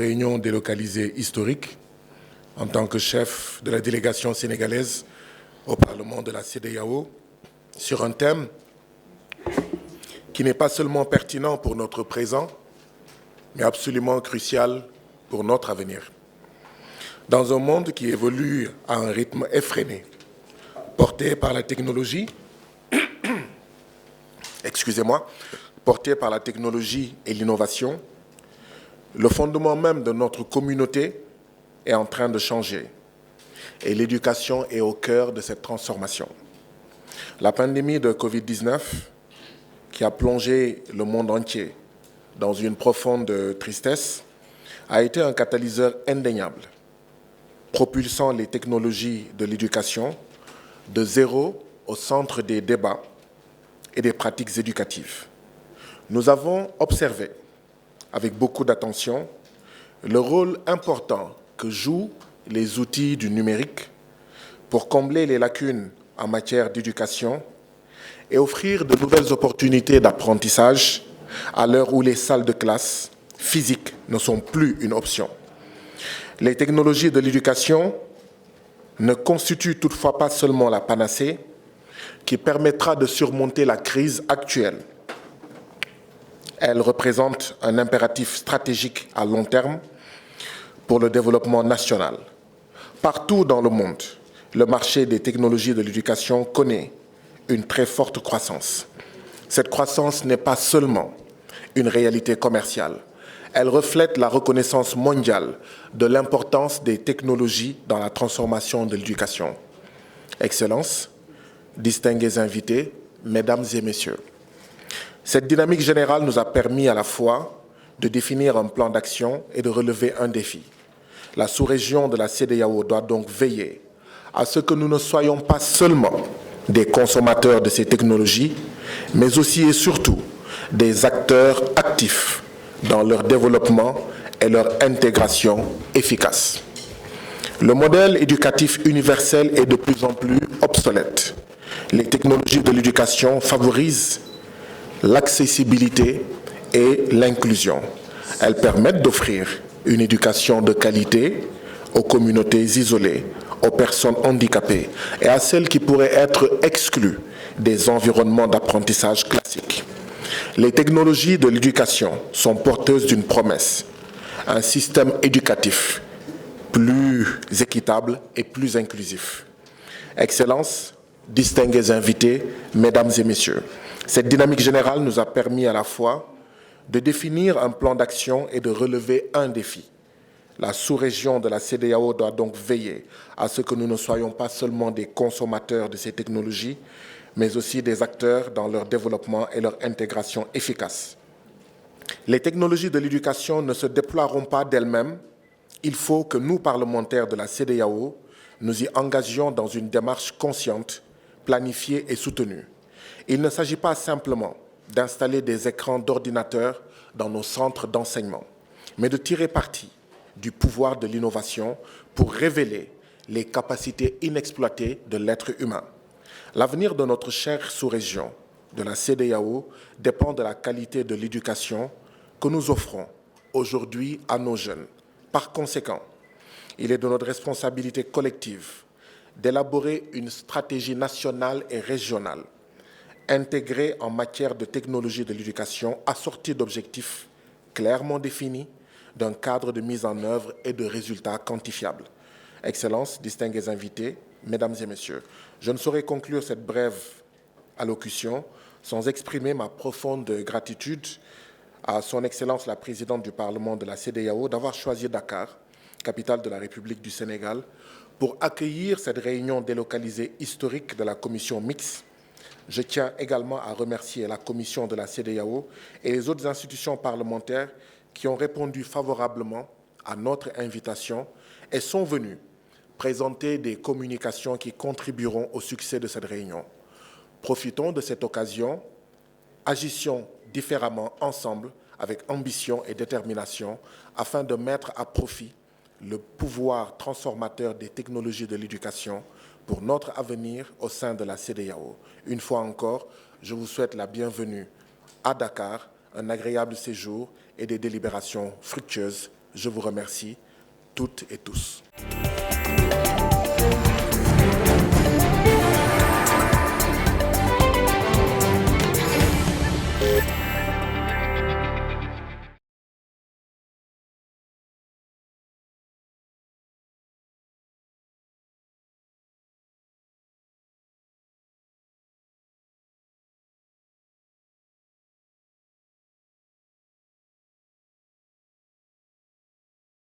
Réunion délocalisée historique en tant que chef de la délégation sénégalaise au Parlement de la CEDEAO sur un thème qui n'est pas seulement pertinent pour notre présent, mais absolument crucial pour notre avenir. Dans un monde qui évolue à un rythme effréné, porté par la technologie, porté par la technologie et l'innovation, le fondement même de notre communauté est en train de changer et l'éducation est au cœur de cette transformation. La pandémie de Covid-19, qui a plongé le monde entier dans une profonde tristesse, a été un catalyseur indéniable, propulsant les technologies de l'éducation de zéro au centre des débats et des pratiques éducatives. Nous avons observé avec beaucoup d'attention le rôle important que jouent les outils du numérique pour combler les lacunes en matière d'éducation et offrir de nouvelles opportunités d'apprentissage à l'heure où les salles de classe physiques ne sont plus une option. Les technologies de l'éducation ne constituent toutefois pas seulement la panacée qui permettra de surmonter la crise actuelle. Elles représentent un impératif stratégique à long terme pour le développement national. Partout dans le monde, le marché des technologies de l'éducation connaît une très forte croissance. Cette croissance n'est pas seulement une réalité commerciale. Elle reflète la reconnaissance mondiale de l'importance des technologies dans la transformation de l'éducation. Excellences, distingués invités, Mesdames et Messieurs, cette dynamique générale nous a permis à la fois de définir un plan d'action et de relever un défi. La sous-région de la CEDEAO doit donc veiller à ce que nous ne soyons pas seulement des consommateurs de ces technologies, mais aussi et surtout des acteurs actifs dans leur développement et leur intégration efficace. Le modèle éducatif universel est de plus en plus obsolète. Les technologies de l'éducation favorisent l'accessibilité et l'inclusion. Elles permettent d'offrir une éducation de qualité aux communautés isolées, aux personnes handicapées et à celles qui pourraient être exclues des environnements d'apprentissage classiques. Les technologies de l'éducation sont porteuses d'une promesse, un système éducatif plus équitable et plus inclusif. Excellences, distingués invités, Mesdames et Messieurs, cette dynamique générale nous a permis à la fois de définir un plan d'action et de relever un défi. La sous-région de la CEDEAO doit donc veiller à ce que nous ne soyons pas seulement des consommateurs de ces technologies, mais aussi des acteurs dans leur développement et leur intégration efficace. Les technologies de l'éducation ne se déploieront pas d'elles-mêmes. Il faut que nous, parlementaires de la CEDEAO, nous y engagions dans une démarche consciente, planifiée et soutenue. Il ne s'agit pas simplement d'installer des écrans d'ordinateur dans nos centres d'enseignement, mais de tirer parti du pouvoir de l'innovation pour révéler les capacités inexploitées de l'être humain. L'avenir de notre chère sous-région, de la CEDEAO, dépend de la qualité de l'éducation que nous offrons aujourd'hui à nos jeunes. Par conséquent, il est de notre responsabilité collective d'élaborer une stratégie nationale et régionale intégrée en matière de technologie de l'éducation, assortie d'objectifs clairement définis, d'un cadre de mise en œuvre et de résultats quantifiables. Excellences, distingués invités, Mesdames et Messieurs, je ne saurais conclure cette brève allocution sans exprimer ma profonde gratitude à Son Excellence la Présidente du Parlement de la CEDEAO d'avoir choisi Dakar, capitale de la République du Sénégal, pour accueillir cette réunion délocalisée historique de la commission mixte. Je tiens également à remercier la commission de la CEDEAO et les autres institutions parlementaires qui ont répondu favorablement à notre invitation et sont venus présenter des communications qui contribueront au succès de cette réunion. Profitons de cette occasion, agissions différemment ensemble avec ambition et détermination afin de mettre à profit le pouvoir transformateur des technologies de l'éducation pour notre avenir au sein de la CEDEAO. Une fois encore, je vous souhaite la bienvenue à Dakar, un agréable séjour et des délibérations fructueuses. Je vous remercie toutes et tous.